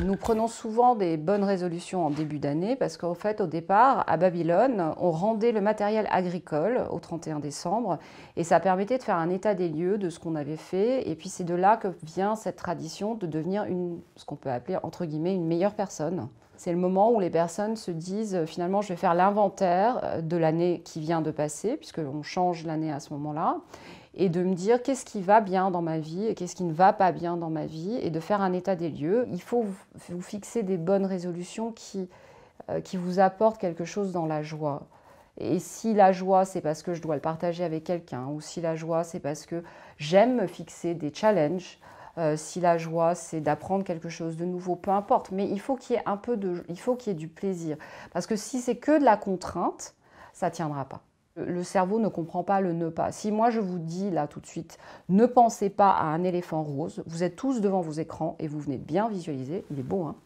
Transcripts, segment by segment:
Nous prenons souvent des bonnes résolutions en début d'année parce qu'en fait, au départ, à Babylone, on rendait le matériel agricole au 31 décembre et ça permettait de faire un état des lieux de ce qu'on avait fait. Et puis c'est de là que vient cette tradition de devenir ce qu'on peut appeler entre guillemets une meilleure personne. C'est le moment où les personnes se disent finalement je vais faire l'inventaire de l'année qui vient de passer puisqu'on change l'année à ce moment-là. Et de me dire qu'est-ce qui va bien dans ma vie et qu'est-ce qui ne va pas bien dans ma vie et de faire un état des lieux. Il faut vous fixer des bonnes résolutions qui vous apportent quelque chose dans la joie. Et si la joie, c'est parce que je dois le partager avec quelqu'un, ou si la joie, c'est parce que j'aime me fixer des challenges, si la joie, c'est d'apprendre quelque chose de nouveau, peu importe. Mais il faut qu'il y ait il faut qu'il y ait du plaisir. Parce que si c'est que de la contrainte, ça ne tiendra pas. Le cerveau ne comprend pas le ne pas. Si moi je vous dis là tout de suite, ne pensez pas à un éléphant rose, vous êtes tous devant vos écrans et vous venez de bien visualiser, il est beau hein,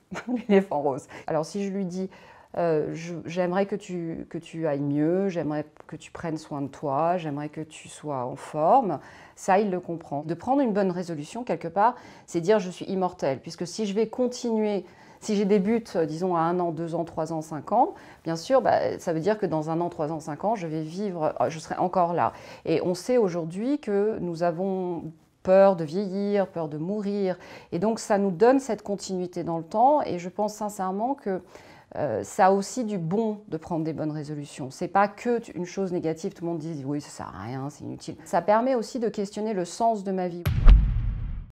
l'éléphant rose. Alors si je lui dis, j'aimerais que tu ailles mieux, j'aimerais que tu prennes soin de toi, j'aimerais que tu sois en forme, ça il le comprend. De prendre une bonne résolution quelque part, c'est dire je suis immortel, puisque si je vais continuer. Si j'ai des buts, disons, à 1 an, 2 ans, 3 ans, 5 ans, bien sûr, ça veut dire que dans 1 an, 3 ans, 5 ans, je vais vivre, je serai encore là. Et on sait aujourd'hui que nous avons peur de vieillir, peur de mourir. Et donc, ça nous donne cette continuité dans le temps. Et je pense sincèrement que ça a aussi du bon de prendre des bonnes résolutions. C'est pas que une chose négative, tout le monde dit oui, ça sert à rien, c'est inutile. Ça permet aussi de questionner le sens de ma vie.